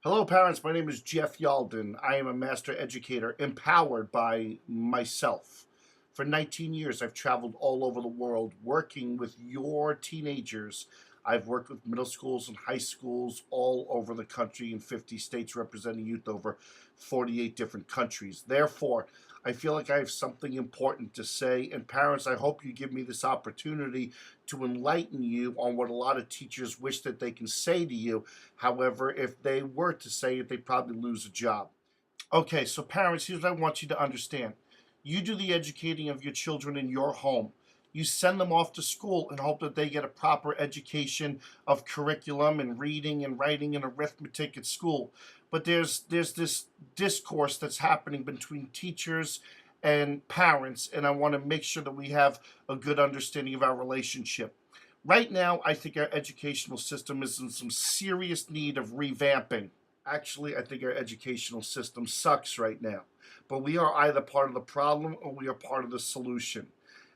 Hello, parents. My name is Jeff Yalden. I am a master educator empowered by myself. For 19 years, I've traveled all over the world working with your teenagers. I've worked with middle schools and high schools all over the country in 50 states, representing youth over 48 different countries. Therefore, I feel like I have something important to say. And parents, I hope you give me this opportunity to enlighten you on what a lot of teachers wish that they can say to you. However, if they were to say it, they'd probably lose a job. Okay, so parents, here's what I want you to understand. You do the educating of your children in your home. You send them off to school and hope that they get a proper education of curriculum and reading and writing and arithmetic at school. But there's this discourse that's happening between teachers and parents, and I want to make sure that we have a good understanding of our relationship. Right now, I think our educational system is in some serious need of revamping. Actually, I think our educational system sucks right now. But we are either part of the problem or we are part of the solution.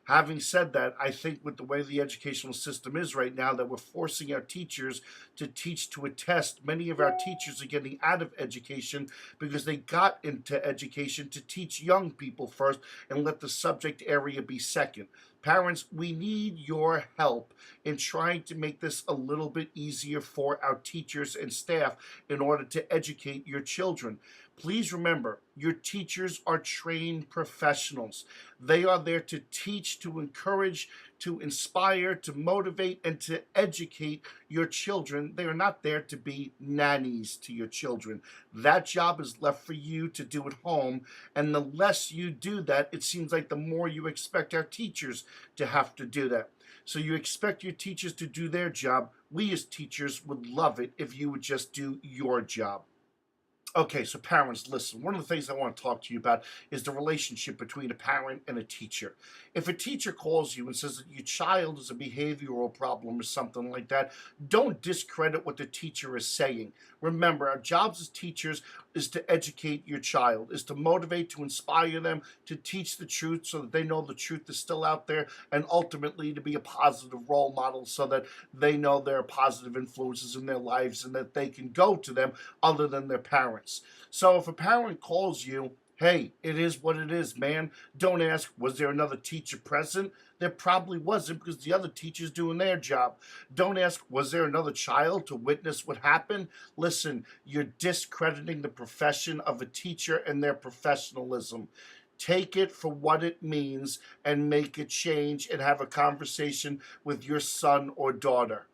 Having said that, I think with the way the educational system is right now, that we're forcing our teachers to teach to a test. Many of our teachers are getting out of education because they got into education to teach young people first and let the subject area be second. Parents, we need your help in trying to make this a little bit easier for our teachers and staff in order to educate your children. Please remember, your teachers are trained professionals. They are there to teach, to encourage, to inspire, to motivate, and to educate your children. They are not there to be nannies to your children. That job is left for you to do at home. And the less you do that, it seems like the more you expect our teachers to have to do that. So you expect your teachers to do their job. We as teachers would love it if you would just do your job. Okay, so parents, listen. One of the things I want to talk to you about is the relationship between a parent and a teacher. If a teacher calls you and says that your child is a behavioral problem or something like that, don't discredit what the teacher is saying. Remember, our jobs as teachers is to educate your child, is to motivate, to inspire them, to teach the truth so that they know the truth is still out there, and ultimately to be a positive role model so that they know there are positive influences in their lives and that they can go to them other than their parents. So if a parent calls you, hey, it is what it is, man. Don't ask, was there another teacher present? There probably wasn't because the other teacher's doing their job. Don't ask, was there another child to witness what happened? Listen, you're discrediting the profession of a teacher and their professionalism. Take it for what it means and make a change and have a conversation with your son or daughter.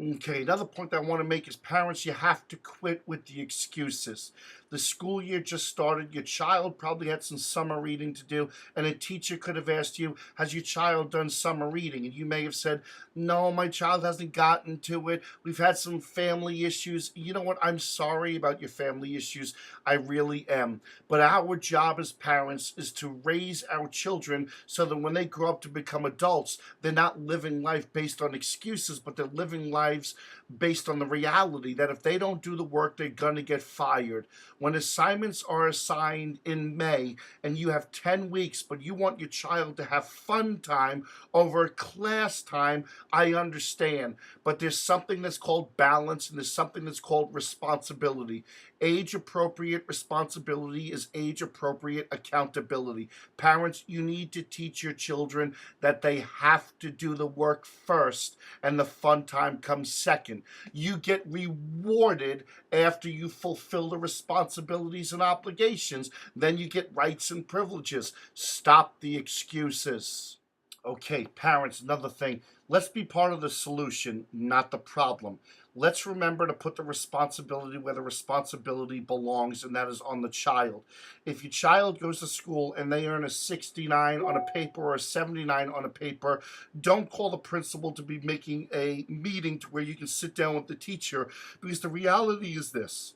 Okay, another point that I want to make is parents, you have to quit with the excuses. The school year just started. Your child probably had some summer reading to do, and a teacher could have asked you, has your child done summer reading? And you may have said, no, my child hasn't gotten to it. We've had some family issues. You know what? I'm sorry about your family issues. I really am. But our job as parents is to raise our children so that when they grow up to become adults, they're not living life based on excuses, but they're living lives based on the reality that if they don't do the work, they're going to get fired. When assignments are assigned in May and you have 10 weeks, but you want your child to have fun time over class time, I understand. But there's something that's called balance and there's something that's called responsibility. Age appropriate responsibility is age appropriate accountability. Parents, you need to teach your children that they have to do the work first and the fun time comes second. You get rewarded after you fulfill the responsibilities and obligations. Then you get rights and privileges. Stop the excuses. Okay, parents, another thing. Let's be part of the solution, not the problem. Let's remember to put the responsibility where the responsibility belongs, and that is on the child. If your child goes to school and they earn a 69 on a paper or a 79 on a paper, don't call the principal to be making a meeting to where you can sit down with the teacher, because the reality is this.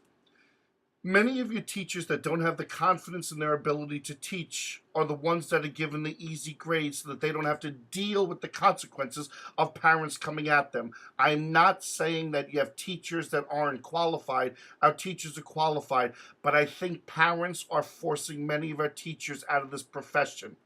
Many of your teachers that don't have the confidence in their ability to teach are the ones that are given the easy grades so that they don't have to deal with the consequences of parents coming at them. I'm not saying that you have teachers that aren't qualified. Our teachers are qualified, but I think parents are forcing many of our teachers out of this profession.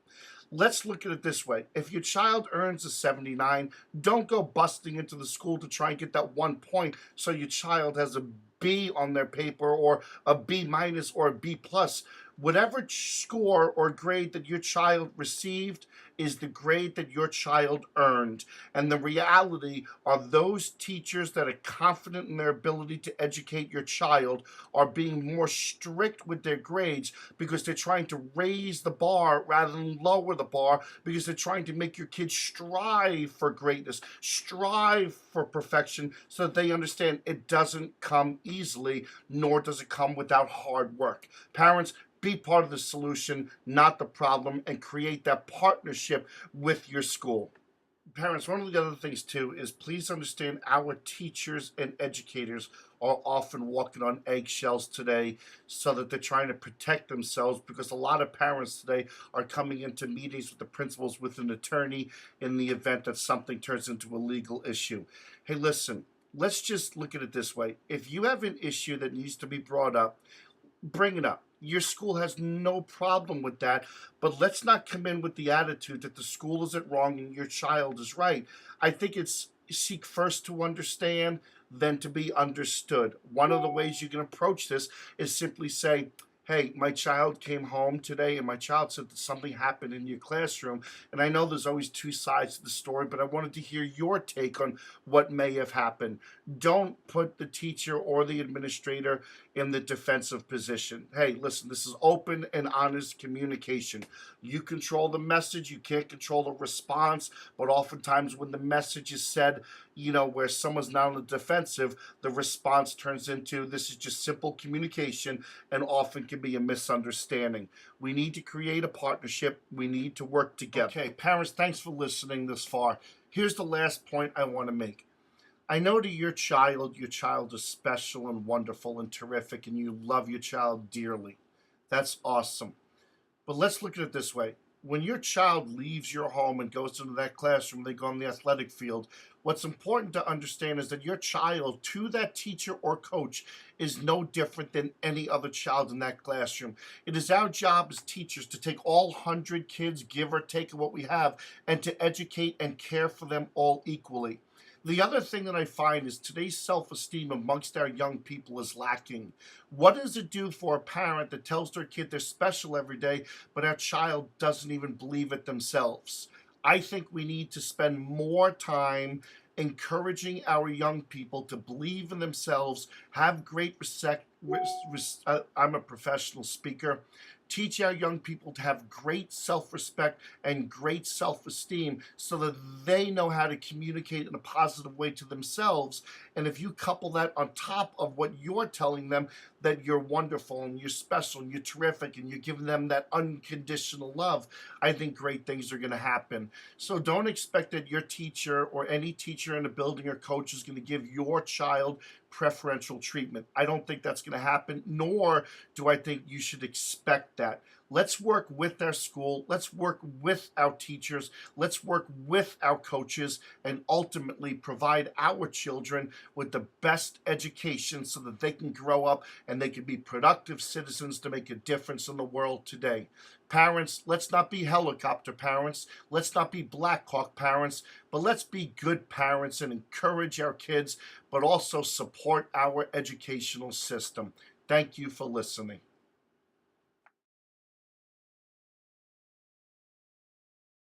Let's look at it this way. If your child earns a 79, don't go busting into the school to try and get that 1 point so your child has a B on their paper or a B minus or a B plus. Whatever score or grade that your child received is the grade that your child earned. And the reality are those teachers that are confident in their ability to educate your child are being more strict with their grades because they're trying to raise the bar rather than lower the bar, because they're trying to make your kids strive for greatness, strive for perfection, so that they understand it doesn't come easily, nor does it come without hard work. Parents, be part of the solution, not the problem, and create that partnership with your school. Parents, one of the other things too is please understand our teachers and educators are often walking on eggshells today, so that they're trying to protect themselves, because a lot of parents today are coming into meetings with the principals with an attorney in the event that something turns into a legal issue. Hey, listen, let's just look at it this way. If you have an issue that needs to be brought up, bring it up. Your school has no problem with that, but let's not come in with the attitude that the school isn't wrong and your child is right. I think it's seek first to understand, then to be understood. One of the ways you can approach this is simply say, hey, my child came home today and my child said that something happened in your classroom. And I know there's always two sides to the story, but I wanted to hear your take on what may have happened. Don't put the teacher or the administrator in the defensive position. Hey, listen, this is open and honest communication. You control the message, you can't control the response, but oftentimes when the message is said, where someone's not on the defensive, the response turns into this is just simple communication and often can be a misunderstanding. We need to create a partnership. We need to work together. Okay, parents, thanks for listening this far. Here's the last point I want to make. I know to your child is special and wonderful and terrific, and you love your child dearly. That's awesome. But let's look at it this way. When your child leaves your home and goes into that classroom, they go on the athletic field, what's important to understand is that your child, to that teacher or coach, is no different than any other child in that classroom. It is our job as teachers to take all 100 kids, give or take what we have, and to educate and care for them all equally. The other thing that I find is today's self-esteem amongst our young people is lacking. What does it do for a parent that tells their kid they're special every day, but our child doesn't even believe it themselves? I think we need to spend more time encouraging our young people to believe in themselves, have great respect. I'm a professional speaker. Teach our young people to have great self-respect and great self-esteem so that they know how to communicate in a positive way to themselves. And if you couple that on top of what you're telling them, that you're wonderful and you're special and you're terrific and you're giving them that unconditional love, I think great things are going to happen. So don't expect that your teacher or any teacher in a building or coach is going to give your child preferential treatment. I don't think that's going to happen, nor do I think you should expect that. Let's work with our school. Let's work with our teachers. Let's work with our coaches and ultimately provide our children with the best education so that they can grow up and they can be productive citizens to make a difference in the world today. Parents, let's not be helicopter parents. Let's not be Black Hawk parents, but let's be good parents and encourage our kids, but also support our educational system. Thank you for listening.